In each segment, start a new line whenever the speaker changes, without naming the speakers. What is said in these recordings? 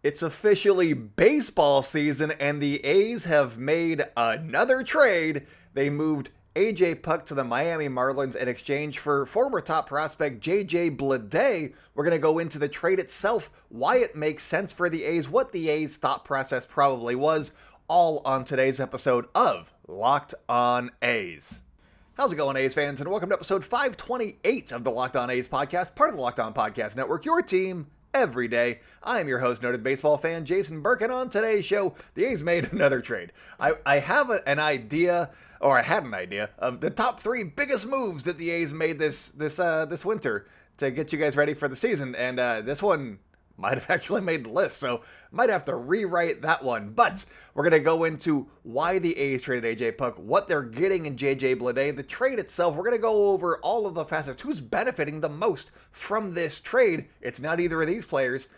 It's officially baseball season, and the A's have made another trade. They moved AJ Puk to the Miami Marlins in exchange for former top prospect JJ Bleday. We're going to go into the trade itself, why it makes sense for the A's, what the A's thought process probably was, all on today's episode of Locked On A's. How's it going, A's fans? And welcome to episode 528 of the Locked On A's podcast, part of the Locked On Podcast Network, your team every day. I am your host, noted baseball fan Jason Burke, and on today's show, the A's made another trade. I have an idea, or I had an idea, of the top three biggest moves that the A's made this winter to get you guys ready for the season, and this one might have actually made the list, so might have to rewrite that one. But we're going to go into why the A's traded AJ Puk, what they're getting in JJ Bleday, the trade itself. We're going to go over all of the facets, who's benefiting the most from this trade. It's not either of these players,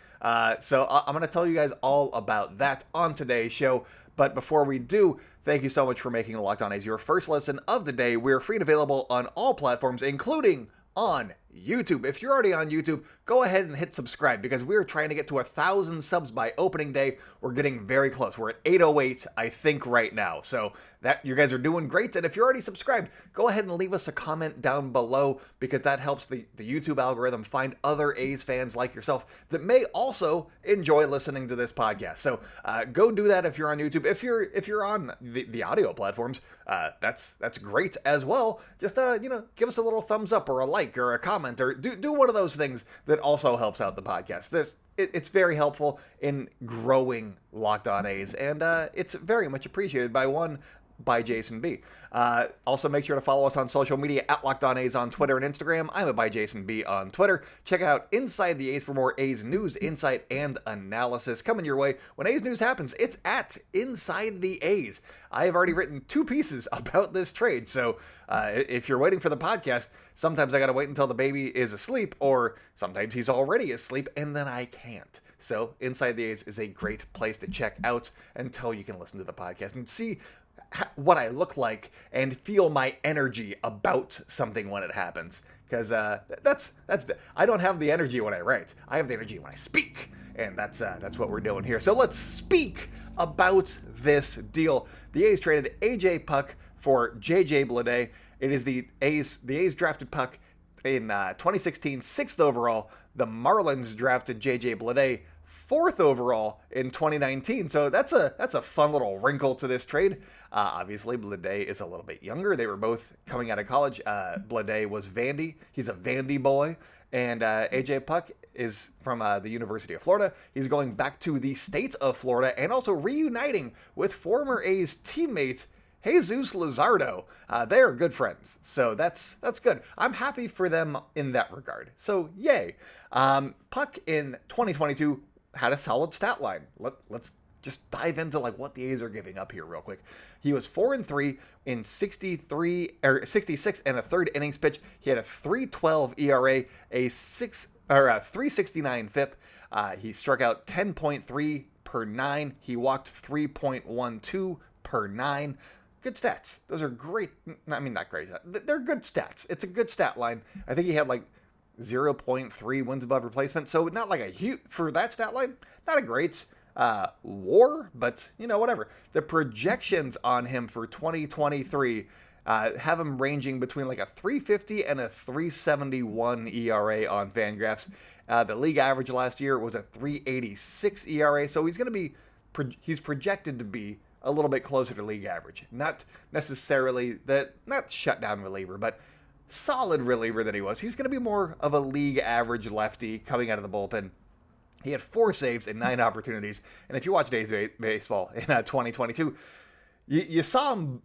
so I'm going to tell you guys all about that on today's show. But before we do, thank you so much for making Locked On A's your first listen of the day. We're free and available on all platforms, including on YouTube. If you're already on YouTube, go ahead and hit subscribe because we're trying to get to 1,000 subs by opening day. We're getting very close. We're at 808, I think, right now. So that you guys are doing great. And if you're already subscribed, go ahead and leave us a comment down below because that helps the YouTube algorithm find other A's fans like yourself that may also enjoy listening to this podcast. So go do that if you're on YouTube. If you're on the audio platforms, that's great as well. Just give us a little thumbs up or a like or a comment or do one of those things that also helps out the podcast. It's very helpful in growing Locked On A's, and it's very much appreciated by Jason B. Also, make sure to follow us on social media at Locked On A's on Twitter and Instagram. I'm at by Jason B on Twitter. Check out Inside the A's for more A's news, insight, and analysis coming your way. When A's news happens, it's at Inside the A's. I have already written 2 pieces about this trade, so if you're waiting for the podcast, sometimes I gotta wait until the baby is asleep, or sometimes he's already asleep, and then I can't. So Inside the A's is a great place to check out until you can listen to the podcast and see what I look like and feel my energy about something when it happens. Because I don't have the energy when I write. I have the energy when I speak, and that's what we're doing here. So let's speak about this deal. The A's traded AJ Puk for JJ Bleday. It is the A's drafted Puk in 2016, 6th overall. The Marlins drafted JJ Bleday 4th overall in 2019. So that's a fun little wrinkle to this trade. Obviously, Bleday is a little bit younger. They were both coming out of college. Bleday was Vandy. He's a Vandy boy. And AJ Puk is from the University of Florida. He's going back to the state of Florida and also reuniting with former A's teammate Jesus Luzardo. They are good friends, so that's good. I'm happy for them in that regard. So yay. Puk in 2022 had a solid stat line. Let's just dive into what the A's are giving up here real quick. He was 4-3 in 66 and a third innings pitch. He had a 3.12 ERA, a 3.69 FIP. He struck out 10.3 per 9. He walked 3.12 per 9. Good stats. Those are great. I mean, not great. They're good stats. It's a good stat line. I think he had 0.3 wins above replacement. So not a huge, for that stat line, not a great WAR, but whatever. The projections on him for 2023 have him ranging between a 3.50 and a 3.71 ERA on Fangraphs. The league average last year was a 3.86 ERA. So he's projected to be a little bit closer to league average. Not necessarily not shutdown reliever, but solid reliever that he was. He's going to be more of a league average lefty coming out of the bullpen. He had 4 saves in 9 opportunities. And if you watch A's baseball in 2022, you saw him,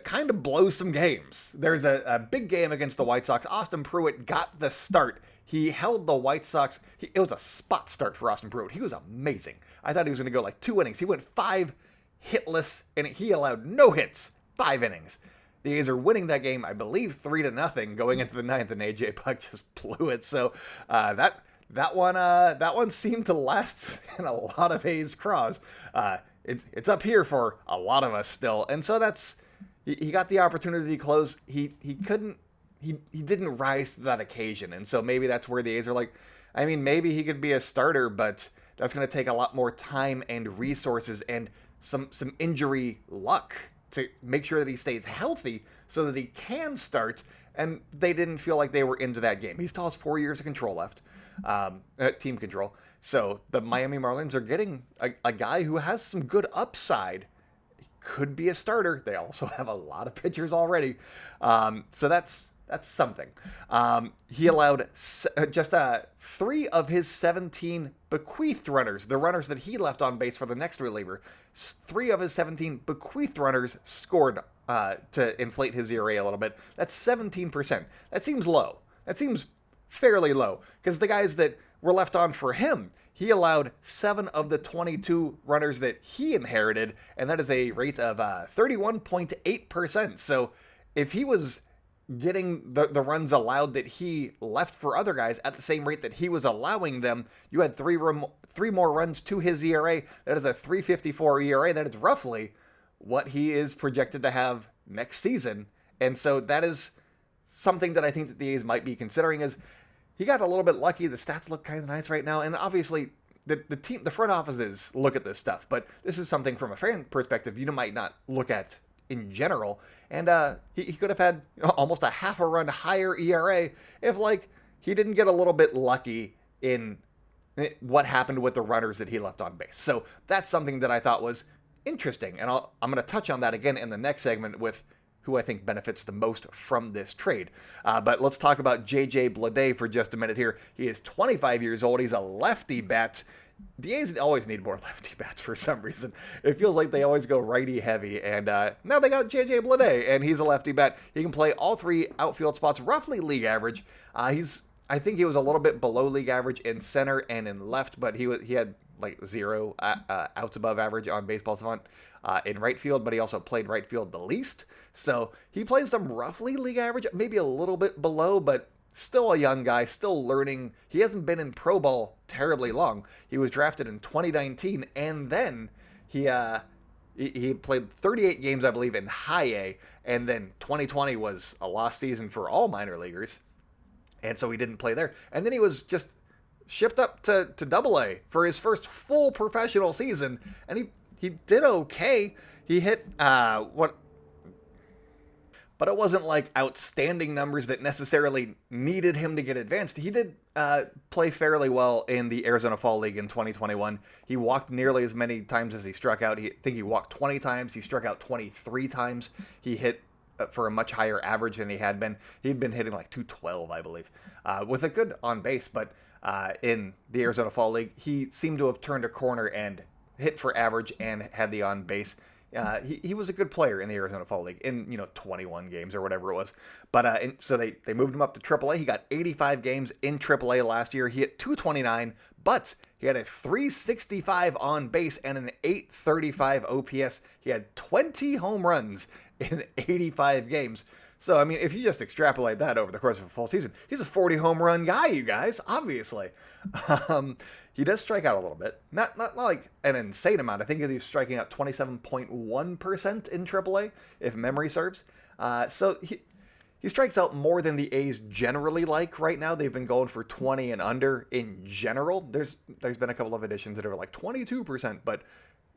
kind of blow some games. There's a big game against the White Sox. Austin Pruitt got the start. He held the White Sox. It was a spot start for Austin Pruitt. He was amazing. I thought he was going to go 2 innings. He went 5 hitless, and he allowed no hits, 5 innings. The A's are winning that game, I believe, 3-0 going into the 9th, and AJ Puk just blew it. So that one seemed to last in a lot of A's craws. It's up here for a lot of us still, and so he got the opportunity to close. He didn't rise to that occasion, and so maybe that's where the A's are maybe he could be a starter, but that's going to take a lot more time and resources and some injury luck to make sure that he stays healthy so that he can start. And they didn't feel like they were into that game. He still has 4 years of control left, team control. So the Miami Marlins are getting a guy who has some good upside. He could be a starter. They also have a lot of pitchers already. So that's something. He allowed just 3 of his 17 bequeathed runners, the runners that he left on base for the next reliever, 3 of his 17 bequeathed runners scored to inflate his ERA a little bit. That's 17%. That seems low. That seems fairly low because the guys that were left on for him, he allowed 7 of the 22 runners that he inherited, and that is a rate of 31.8%. So if he was getting the runs allowed that he left for other guys at the same rate that he was allowing them, you had 3 more runs to his ERA. That is a 3.54 ERA. That is roughly what he is projected to have next season. And so that is something that I think that the A's might be considering. Is he got a little bit lucky. The stats look kind of nice right now. And obviously the team, the front offices look at this stuff, but this is something from a fan perspective you might not look at in general. And he could have had almost a half a run higher ERA if he didn't get a little bit lucky in what happened with the runners that he left on base. So that's something that I thought was interesting. And I'm going to touch on that again in the next segment with who I think benefits the most from this trade. But let's talk about JJ Bleday for just a minute here. He is 25 years old. He's a lefty bat. The A's always need more lefty bats for some reason. It feels like they always go righty heavy. And now they got JJ Bleday, and he's a lefty bat. He can play all 3 outfield spots, roughly league average. I think he was a little bit below league average in center and in left, but he had 0 outs above average on Baseball Savant in right field, but he also played right field the least. So he plays them roughly league average, maybe a little bit below, but still a young guy, still learning. He hasn't been in pro ball terribly long. He was drafted in 2019, and then he played 38 games, I believe, in high A, and then 2020 was a lost season for all minor leaguers, and so he didn't play there. And then he was just shipped up to Double-A for his first full professional season, and he did okay. He hit but it wasn't outstanding numbers that necessarily needed him to get advanced. He did play fairly well in the Arizona Fall League in 2021. He walked nearly as many times as he struck out. I think he walked 20 times. He struck out 23 times. He hit for a much higher average than he had been. He'd been hitting 212, I believe, with a good on base. But in the Arizona Fall League, he seemed to have turned a corner and hit for average and had the on base. He was a good player in the Arizona Fall League in 21 games or whatever it was. But so they moved him up to AAA. He got 85 games in AAA last year. He hit 229, but he had a 365 on base and an 835 OPS. He had 20 home runs in 85 games. So, I mean, if you just extrapolate that over the course of a full season, he's a 40 home run guy, you guys, obviously. He does strike out a little bit. Not an insane amount. I think he's striking out 27.1% in AAA, if memory serves. So he strikes out more than the A's generally like right now. They've been going for 20 and under in general. There's been a couple of additions that are 22%, but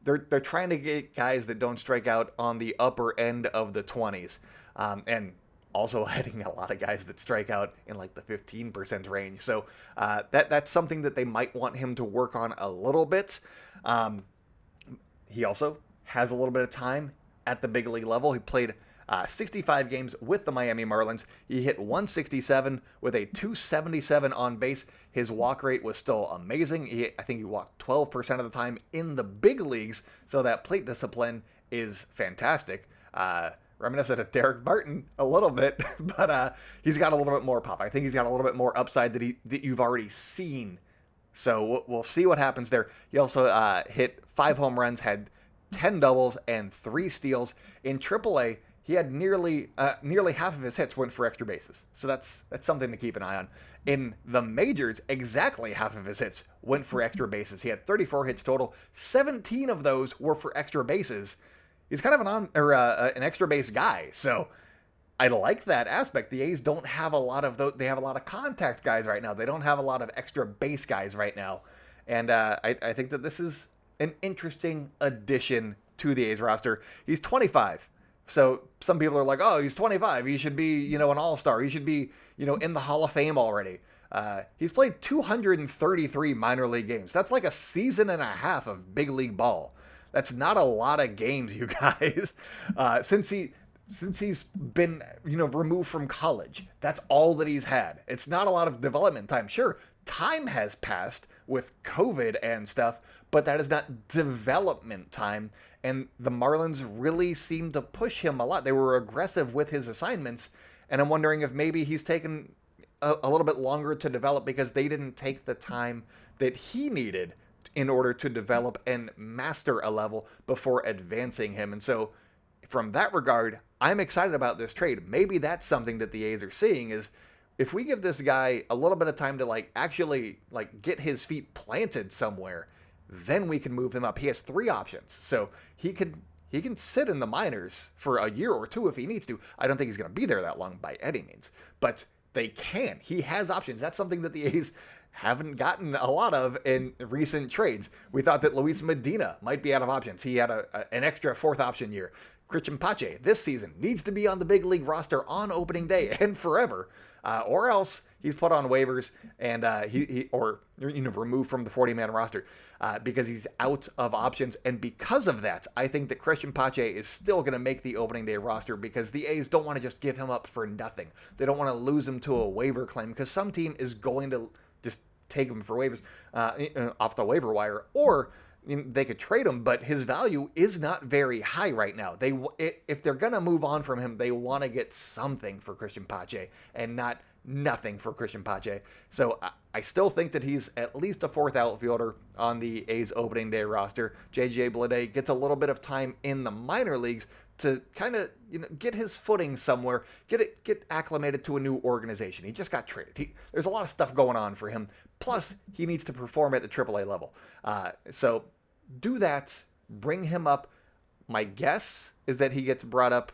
they're trying to get guys that don't strike out on the upper end of the 20s. And also hitting a lot of guys that strike out in the 15% range. So that's something that they might want him to work on a little bit. He also has a little bit of time at the big league level. He played 65 games with the Miami Marlins. He hit 167 with a 277 on base. His walk rate was still amazing. I think he walked 12% of the time in the big leagues. So that plate discipline is fantastic. Reminiscent of Derek Barton a little bit, but he's got a little bit more pop. I think he's got a little bit more upside that you've already seen. So we'll see what happens there. He also hit 5 home runs, had 10 doubles, and 3 steals. In AAA, he had nearly half of his hits went for extra bases. So that's something to keep an eye on. In the majors, exactly half of his hits went for extra bases. He had 34 hits total. 17 of those were for extra bases. He's kind of an extra base guy, so I like that aspect. The A's don't have a lot of those. They have a lot of contact guys right now. They don't have a lot of extra base guys right now, And I think that this is an interesting addition to the A's roster. He's 25. So some people are like, oh, he's 25. He should be, an all-star. He should be, in the Hall of Fame already. He's played 233 minor league games. That's like a season and a half of big league ball. That's not a lot of games, you guys. Since he's been, removed from college, that's all that he's had. It's not a lot of development time. Sure, time has passed with COVID and stuff, but that is not development time. And the Marlins really seemed to push him a lot. They were aggressive with his assignments, and I'm wondering if maybe he's taken a little bit longer to develop because they didn't take the time that he needed in order to develop and master a level before advancing him. And so from that regard, I'm excited about this trade. Maybe that's something that the A's are seeing is if we give this guy a little bit of time to actually get his feet planted somewhere, then we can move him up. He has 3 options. So he can sit in the minors for a year or 2 if he needs to. I don't think he's going to be there that long by any means, but they can. He has options. That's something that the A's haven't gotten a lot of in recent trades. We thought that Luis Medina might be out of options. He had an extra 4th option year. Christian Pache this season needs to be on the big league roster on opening day and forever, or else he's put on waivers and removed from the 40-man roster because he's out of options. And because of that, I think that Christian Pache is still going to make the opening day roster because the A's don't want to just give him up for nothing. They don't want to lose him to a waiver claim because some team is going to just take him for waivers off the waiver wire, or they could trade him, but his value is not very high right now. If they're going to move on from him, they want to get something for Christian Pache and not nothing for Christian Pache. So I still think that he's at least a 4th outfielder on the A's opening day roster. JJ Bleday gets a little bit of time in the minor leagues to kind of get his footing somewhere, get acclimated to a new organization. He just got traded. There's a lot of stuff going on for him. Plus, he needs to perform at the AAA level. So do that. Bring him up. My guess is that he gets brought up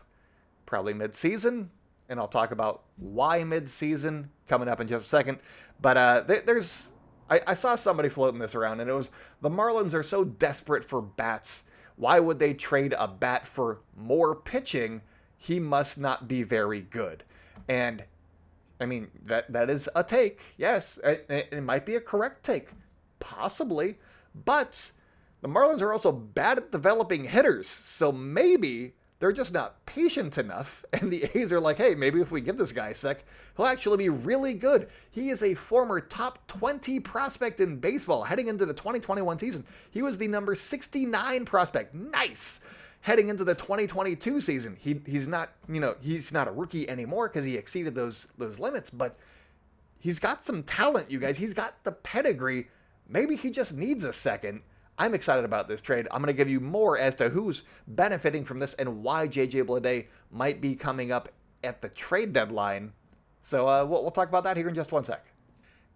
probably mid-season, and I'll talk about why mid-season coming up in just a second. But I saw somebody floating this around, and it was the Marlins are so desperate for bats. Why would they trade a bat for more pitching? He must not be very good. And I mean, that is a take. Yes, it might be a correct take. Possibly. But the Marlins are also bad at developing hitters. So maybe they're just not patient enough. And the A's are like, hey, maybe if we give this guy a sec, he'll actually be really good. He is a former top 20 prospect in baseball heading into the 2021 season. He was the number 69 prospect. Nice. Heading into the 2022 season. He's not a rookie anymore because he exceeded those limits, but he's got some talent, you guys. He's got the pedigree. Maybe he just needs a second. I'm excited about this trade. I'm going to give you more as to who's benefiting from this and why JJ Bleday might be coming up at the trade deadline. So we'll talk about that here in just one sec.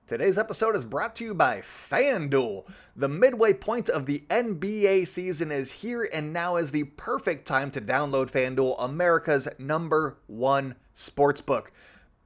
Today's episode is brought to you by FanDuel. The midway point of the NBA season is here, and now is the perfect time to download FanDuel, America's #1 sportsbook.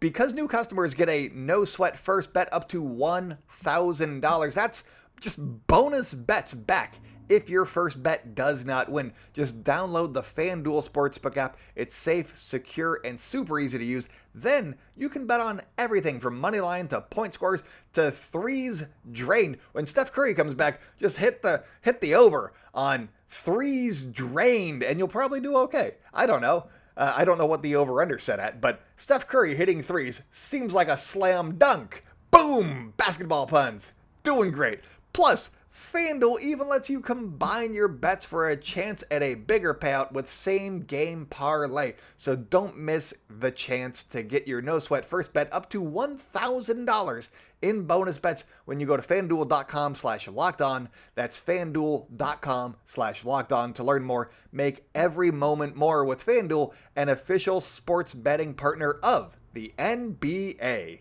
Because new customers get a no-sweat first bet up to $1,000. That's just bonus bets back if your first bet does not win. Just download the FanDuel Sportsbook app. It's safe, secure, and super easy to use. Then you can bet on everything from money line to point scores to threes drained. When Steph Curry comes back, just hit the over on threes drained, and you'll probably do okay. I don't know. I don't know what the over-under set at, but Steph Curry hitting threes seems like a slam dunk. Boom! Basketball puns. Doing great. Plus, FanDuel even lets you combine your bets for a chance at a bigger payout with same game parlay. So don't miss the chance to get your no sweat first bet up to $1,000 in bonus bets when you go to FanDuel.com/lockedon. That's FanDuel.com/lockedon to learn more. Make every moment more with FanDuel, an official sports betting partner of the NBA.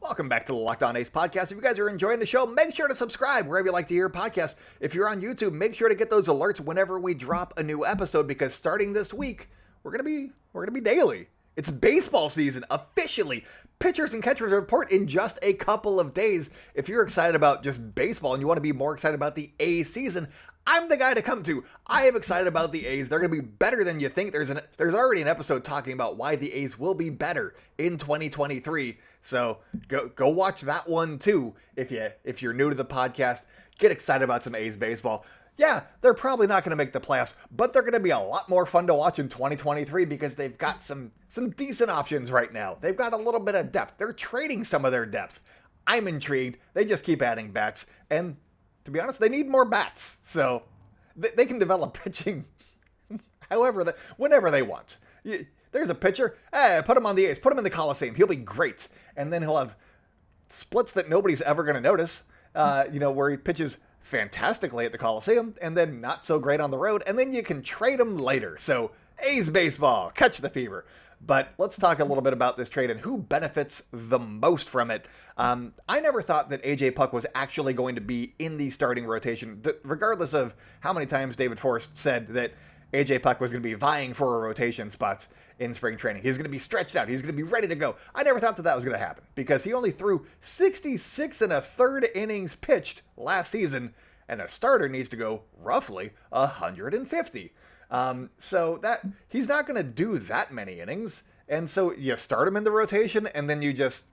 Welcome back to the Locked On A's podcast. If you guys are enjoying the show, make sure to subscribe wherever you like to hear podcasts. If you're on YouTube, make sure to get those alerts whenever we drop a new episode, because starting this week, we're gonna be daily. It's baseball season officially. Pitchers and catchers report in just a couple of days. If you're excited about just baseball and you want to be more excited about the A's season, I'm the guy to come to. I am excited about the A's. They're going to be better than you think. There's already an episode talking about why the A's will be better in 2023. So go watch that one too. If you're new to the podcast, get excited about some A's baseball. Yeah, they're probably not going to make the playoffs, but they're going to be a lot more fun to watch in 2023 because they've got some decent options right now. They've got a little bit of depth. They're trading some of their depth. I'm intrigued. They just keep adding bats, and to be honest, they need more bats. So they can develop pitching whenever they want. There's a pitcher, put him on the A's, put him in the Coliseum. He'll be great, and then he'll have splits that nobody's ever going to notice. Where he pitches fantastically at the Coliseum and then not so great on the road, and then you can trade him later. So A's baseball, catch the fever. But let's talk a little bit about this trade and who benefits the most from it. I never thought that AJ Puk was actually going to be in the starting rotation, regardless of how many times David Forst said that AJ Puk was going to be vying for a rotation spot in spring training. He's going to be stretched out. He's going to be ready to go. I never thought that was going to happen because he only threw 66 1/3 innings pitched last season, and a starter needs to go roughly 150. So that he's not going to do that many innings. And so you start him in the rotation and then you just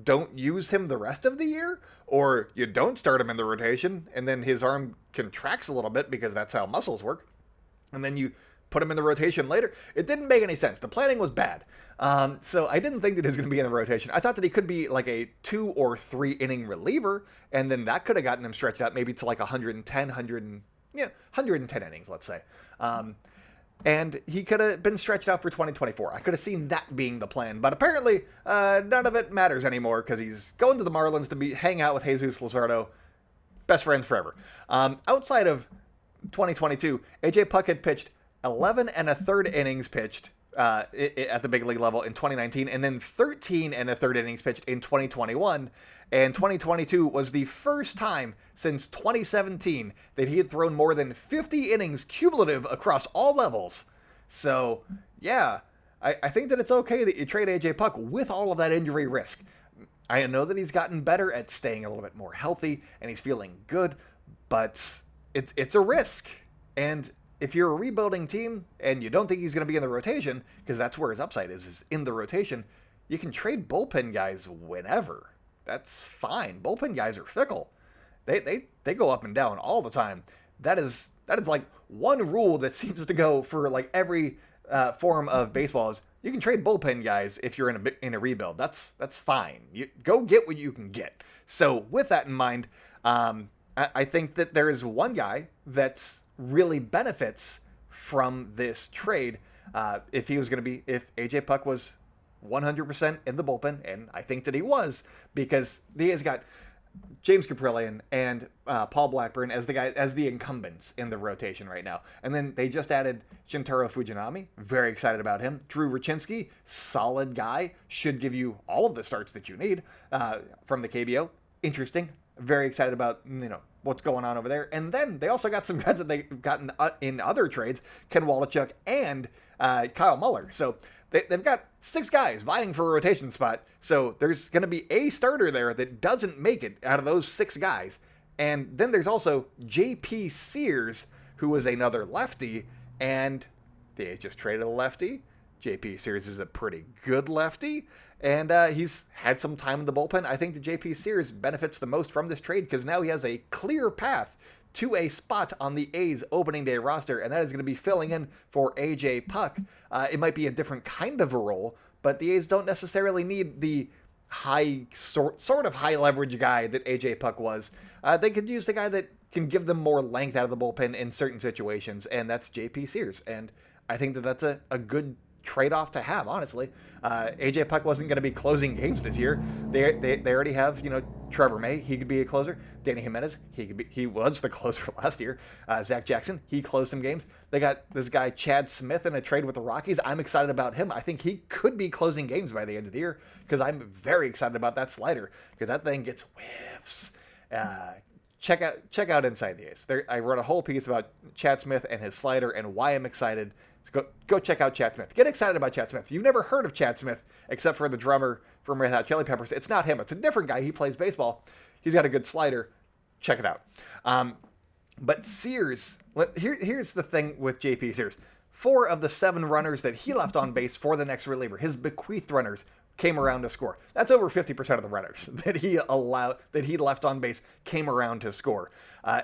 don't use him the rest of the year, or you don't start him in the rotation and then his arm contracts a little bit because that's how muscles work. And then you put him in the rotation later. It didn't make any sense. The planning was bad. So I didn't think that he was going to be in the rotation. I thought that he could be like a 2 or 3 inning reliever, and then that could have gotten him stretched out maybe to like 110 innings, let's say. And he could have been stretched out for 2024. I could have seen that being the plan, but apparently none of it matters anymore because he's going to the Marlins to hang out with Jesus Luzardo, best friends forever. Outside of 2022, AJ Puk had pitched 11 1/3 innings pitched at the big league level in 2019, and then 13 1/3 innings pitched in 2021. And 2022 was the first time since 2017 that he had thrown more than 50 innings cumulative across all levels. So, yeah, I think that it's okay that you trade AJ Puk with all of that injury risk. I know that he's gotten better at staying a little bit more healthy, and he's feeling good, but it's a risk. And if you're a rebuilding team and you don't think he's going to be in the rotation, because that's where his upside is in the rotation, you can trade bullpen guys whenever. That's fine. Bullpen guys are fickle. They go up and down all the time. That is like one rule that seems to go for like every form of baseball is you can trade bullpen guys if you're in a rebuild. That's fine. You go get what you can get. So with that in mind, I think that there is one guy that's really benefits from this trade if AJ Puk was 100% in the bullpen, and I think that he was, because he has got James Caprillion and Paul Blackburn as the incumbents in the rotation right now. And then they just added Shintaro Fujinami. Very excited about him. Drew Rucinski, solid guy, should give you all of the starts that you need from the KBO. Interesting. Very excited about what's going on over there. And then they also got some guys that they've gotten in other trades, Ken Walichuk and Kyle Muller. So they've got 6 guys vying for a rotation spot. So there's going to be a starter there that doesn't make it out of those 6 guys. And then there's also JP Sears, who is another lefty. And they just traded a lefty. JP Sears is a pretty good lefty. And he's had some time in the bullpen. I think that JP Sears benefits the most from this trade because now he has a clear path to a spot on the A's opening day roster, and that is going to be filling in for AJ Puk. It might be a different kind of a role, but the A's don't necessarily need the sort of high leverage guy that AJ Puk was. They could use the guy that can give them more length out of the bullpen in certain situations, and that's JP Sears. And I think that that's a good trade-off to have, honestly. AJ Puk wasn't going to be closing games this year. They already have, Trevor May, he could be a closer. Danny Jimenez, he was the closer last year. Zach Jackson, he closed some games. They got this guy Chad Smith in a trade with the Rockies. I'm excited about him. I think he could be closing games by the end of the year because I'm very excited about that slider because that thing gets whiffs. Check out Inside the Ace. I wrote a whole piece about Chad Smith and his slider and why I'm excited. So go check out Chad Smith. Get excited about Chad Smith. You've never heard of Chad Smith except for the drummer from Red Hot Chili Peppers. It's not him. It's a different guy. He plays baseball. He's got a good slider. Check it out. But Sears, here's the thing with JP Sears. 4 of the 7 runners that he left on base for the next reliever, his bequeathed runners, came around to score. That's over 50% of the runners that he left on base came around to score.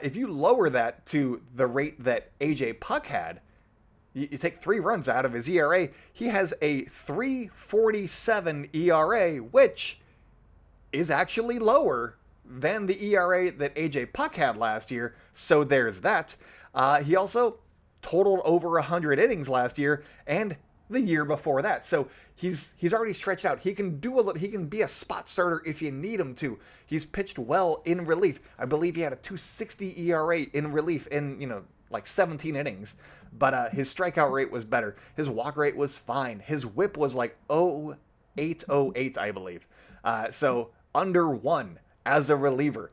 If you lower that to the rate that AJ Puk had, you take 3 runs out of his ERA, he has a 3.47 ERA, which is actually lower than the ERA that AJ Puk had last year. So there's that. He also totaled over 100 innings last year and the year before that. So he's already stretched out. He can be a spot starter if you need him to. He's pitched well in relief. I believe he had a 2.60 ERA in relief in, like 17 innings. But his strikeout rate was better. His walk rate was fine. His whip was like 0.808, I believe. So under 1 as a reliever.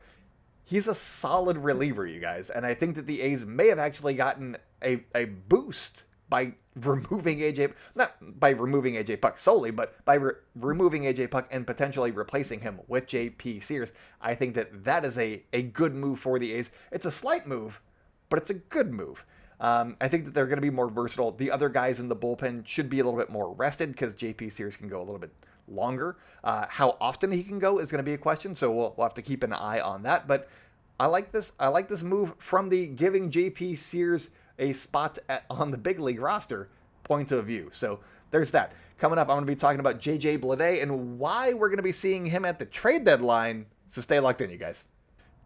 He's a solid reliever, you guys. And I think that the A's may have actually gotten a boost by removing not by removing AJ Puk solely, but by removing AJ Puk and potentially replacing him with JP Sears. I think that is a good move for the A's. It's a slight move, but it's a good move. I think that they're going to be more versatile. The other guys in the bullpen should be a little bit more rested because JP Sears can go a little bit longer. How often he can go is going to be a question, so we'll have to keep an eye on that. But I like this move from the giving JP Sears a spot on the big league roster point of view. So there's that. Coming up, I'm going to be talking about JJ Bleday and why we're going to be seeing him at the trade deadline. So stay locked in, you guys.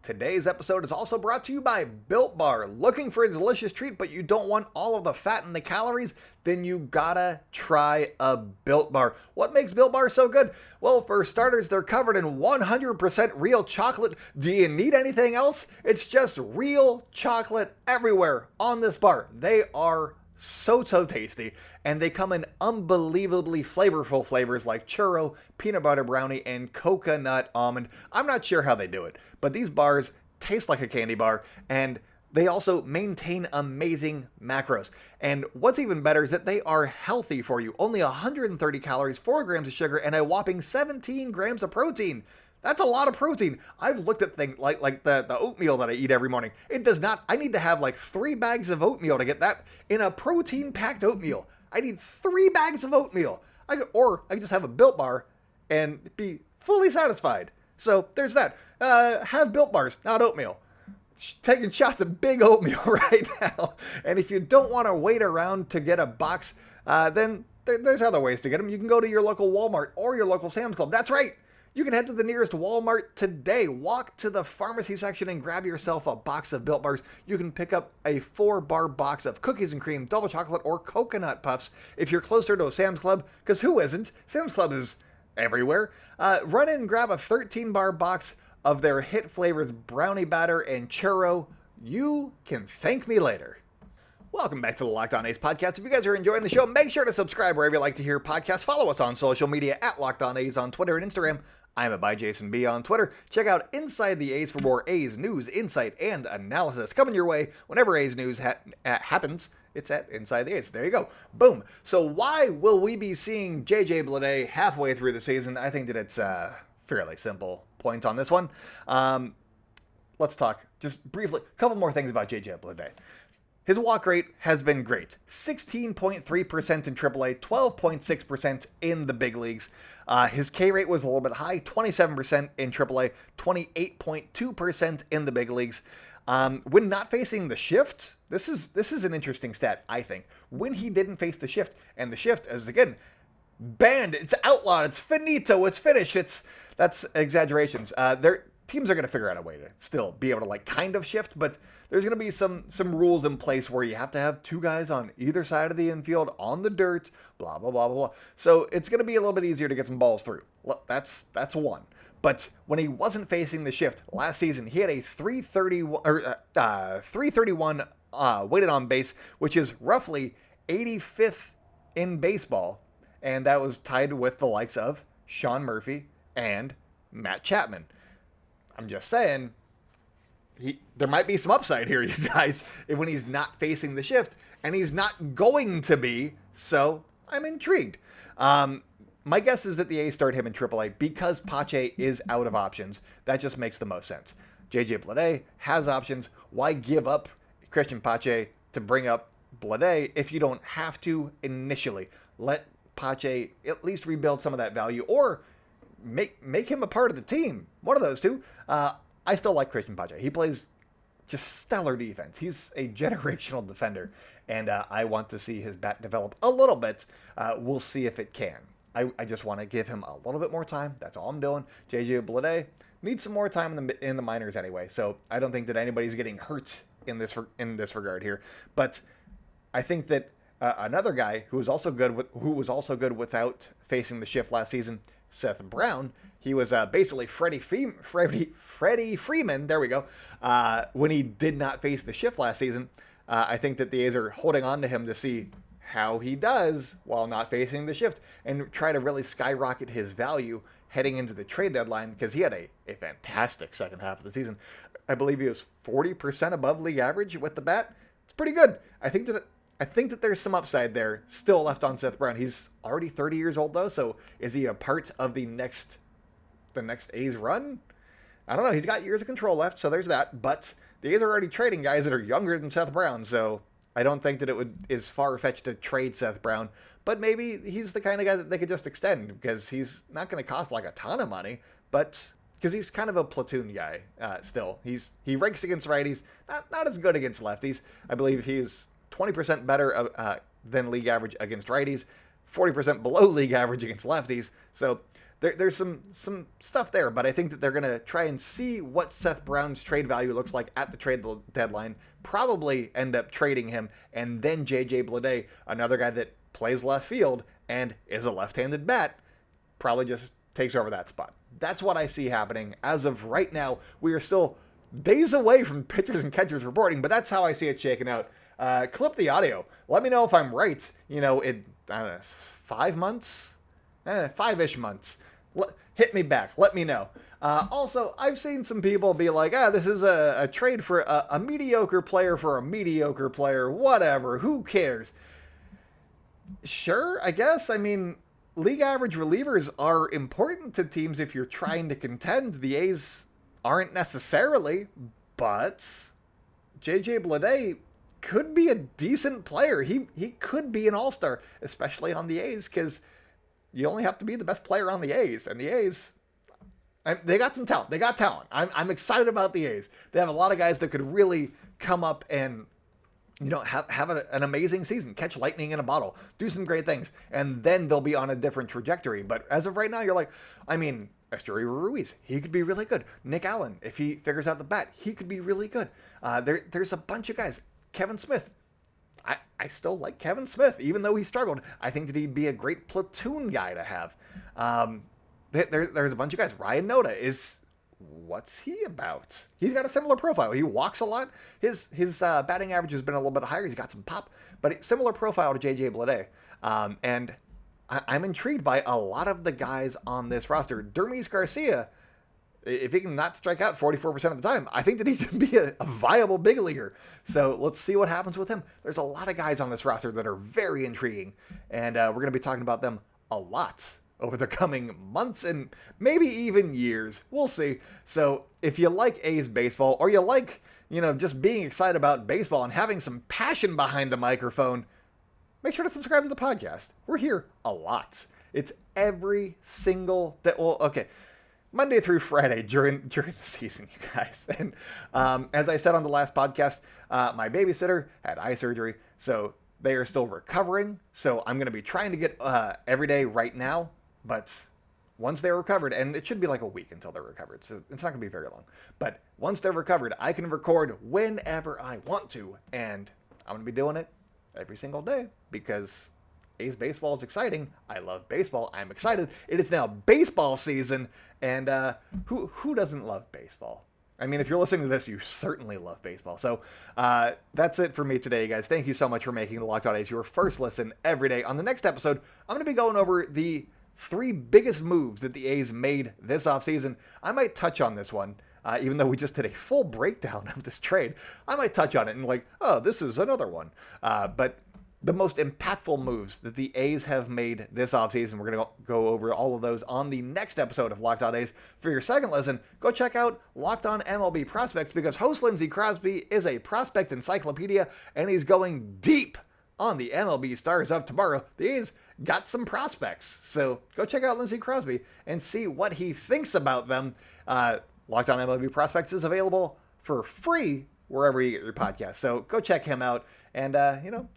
Today's episode is also brought to you by Built Bar. Looking for a delicious treat, but you don't want all of the fat and the calories? Then you gotta try a Built Bar. What makes Built Bar so good? Well, for starters, they're covered in 100% real chocolate. Do you need anything else? It's just real chocolate everywhere on this bar. They are so tasty, and they come in unbelievably flavorful flavors like churro, peanut butter brownie, and coconut almond. I'm not sure how they do it, but these bars taste like a candy bar, and they also maintain amazing macros. And what's even better is that they are healthy for you. Only 130 calories, 4 grams of sugar, and a whopping 17 grams of protein. That's a lot of protein. I've looked at things like the oatmeal that I eat every morning. It does not. I need to have like 3 bags of oatmeal to get that in a protein-packed oatmeal. I need 3 bags of oatmeal. I could just have a Built Bar and be fully satisfied. So there's that. Have Built Bars, not oatmeal. Taking shots of big oatmeal right now. And if you don't want to wait around to get a box, then there's other ways to get them. You can go to your local Walmart or your local Sam's Club. That's right. You can head to the nearest Walmart today, walk to the pharmacy section and grab yourself a box of Built Bars. You can pick up a 4-bar box of cookies and cream, double chocolate, or coconut puffs if you're closer to a Sam's Club, because who isn't? Sam's Club is everywhere. Run in and grab a 13-bar box of their hit flavors brownie batter and churro. You can thank me later. Welcome back to the Locked On A's podcast. If you guys are enjoying the show, make sure to subscribe wherever you like to hear podcasts. Follow us on social media at Locked On A's on Twitter and Instagram. I'm at ByJasonB on Twitter. Check out Inside the A's for more A's news, insight, and analysis. Coming your way whenever A's news happens. It's at Inside the A's. There you go. Boom. So why will we be seeing JJ Bleday halfway through the season? I think that it's a fairly simple point on this one. Let's talk just briefly. A couple more things about JJ Bleday. His walk rate has been great. 16.3% in AAA, 12.6% in the big leagues. His K rate was a little bit high, 27% in AAA, 28.2% in the big leagues. When not facing the shift, this is an interesting stat, I think. When he didn't face the shift, and the shift is, again, banned, it's outlawed, it's finito, it's finished, that's exaggerations. Teams are going to figure out a way to still be able to kind of shift, but there's going to be some rules in place where you have to have 2 guys on either side of the infield on the dirt, blah, blah, blah, blah, blah. So it's going to be a little bit easier to get some balls through. Well, that's one. But when he wasn't facing the shift last season, he had a 331 weighted on base, which is roughly 85th in baseball. And that was tied with the likes of Sean Murphy and Matt Chapman. I'm just saying, there might be some upside here, you guys, when he's not facing the shift, and he's not going to be, so I'm intrigued. My guess is that the A's start him in AAA because Pache is out of options. That just makes the most sense. JJ Bleday has options. Why give up Christian Pache to bring up Bleday if you don't have to initially? Let Pache at least rebuild some of that value, or make him a part of the team. One of those two. I still like Christian Pache. He plays just stellar defense. He's a generational defender, and I want to see his bat develop a little bit. We'll see if it can. I just want to give him a little bit more time. That's all I'm doing. JJ Bleday needs some more time in the minors anyway, so I don't think that anybody's getting hurt in this regard here. But I think that another guy who was also good without facing the shift last season, Seth Brown. He was basically Freddie Freeman. There we go. When he did not face the shift last season, I think that the A's are holding on to him to see how he does while not facing the shift and try to really skyrocket his value heading into the trade deadline, because he had a fantastic second half of the season. I believe he was 40% above league average with the bat. It's pretty good. I think that there's some upside there still left on Seth Brown. He's already 30 years old though, so is he a part of the next A's run? I don't know. He's got years of control left, so there's that. But the A's are already trading guys that are younger than Seth Brown, so I don't think that is far-fetched to trade Seth Brown. But maybe he's the kind of guy that they could just extend, because he's not going to cost like a ton of money, but because he's kind of a platoon guy still. He ranks against righties, not as good against lefties. I believe he's 20% better than league average against righties, 40% below league average against lefties. So there's some stuff there, but I think that they're going to try and see what Seth Brown's trade value looks like at the trade deadline, probably end up trading him, and then JJ Bleday, another guy that plays left field and is a left-handed bat, probably just takes over that spot. That's what I see happening. As of right now, we are still days away from pitchers and catchers reporting, but that's how I see it shaking out. Clip the audio. Let me know if I'm right. In, I don't know, 5 months? 5-ish months. Hit me back. Let me know. Also, I've seen some people be like, this is a trade for a mediocre player for a mediocre player. Whatever. Who cares? Sure, I guess. I mean, league average relievers are important to teams if you're trying to contend. The A's aren't necessarily, but JJ Bleday could be a decent player. He could be an all-star, especially on the A's, because you only have to be the best player on the A's, and the A's, they got some talent. They got talent. I'm excited about the A's. They have a lot of guys that could really come up and have an amazing season, catch lightning in a bottle, do some great things, and then they'll be on a different trajectory. But as of right now, you're like, Esteury Ruiz, he could be really good. Nick Allen, if he figures out the bat, he could be really good. There's a bunch of guys. Kevin Smith. I still like Kevin Smith, even though he struggled. I think that he'd be a great platoon guy to have. There's a bunch of guys. Ryan Noda what's he about? He's got a similar profile. He walks a lot. His batting average has been a little bit higher. He's got some pop, but similar profile to JJ Bleday. And I'm intrigued by a lot of the guys on this roster. Dermis Garcia, if he can not strike out 44% of the time, I think that he can be a viable big leaguer. So let's see what happens with him. There's a lot of guys on this roster that are very intriguing, and we're going to be talking about them a lot over the coming months and maybe even years. We'll see. So if you like A's baseball, or you like, just being excited about baseball and having some passion behind the microphone, make sure to subscribe to the podcast. We're here a lot. It's every single day. Well, okay. Monday through Friday during the season, you guys. And as I said on the last podcast, my babysitter had eye surgery, so they are still recovering. So I'm going to be trying to get every day right now. But once they're recovered, and it should be like a week until they're recovered, so it's not going to be very long. But once they're recovered, I can record whenever I want to, and I'm going to be doing it every single day because A's baseball is exciting. I love baseball. I'm excited. It is now baseball season, and who doesn't love baseball? I mean, if you're listening to this, you certainly love baseball. So that's it for me today, guys. Thank you so much for making the Locked On A's your first listen every day. On the next episode, I'm going to be going over the 3 biggest moves that the A's made this offseason. I might touch on this one even though we just did a full breakdown of this trade. I might touch on it and like, oh, this is another one. But the most impactful moves that the A's have made this offseason, we're going to go over all of those on the next episode of Locked On A's. For your second listen, go check out Locked On MLB Prospects, because host Lindsey Crosby is a prospect encyclopedia, and he's going deep on the MLB stars of tomorrow. The A's got some prospects, so go check out Lindsey Crosby and see what he thinks about them. Locked On MLB Prospects is available for free wherever you get your podcast, so go check him out and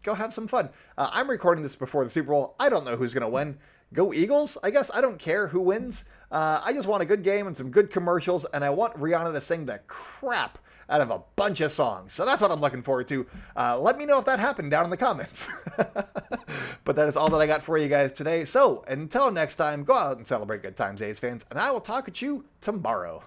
go have some fun. I'm recording this before the Super Bowl. I don't know who's going to win. Go Eagles, I guess. I don't care who wins. I just want a good game and some good commercials, and I want Rihanna to sing the crap out of a bunch of songs. So that's what I'm looking forward to. Let me know if that happened down in the comments. But that is all that I got for you guys today. So until next time, go out and celebrate good times, A's fans, and I will talk at you tomorrow.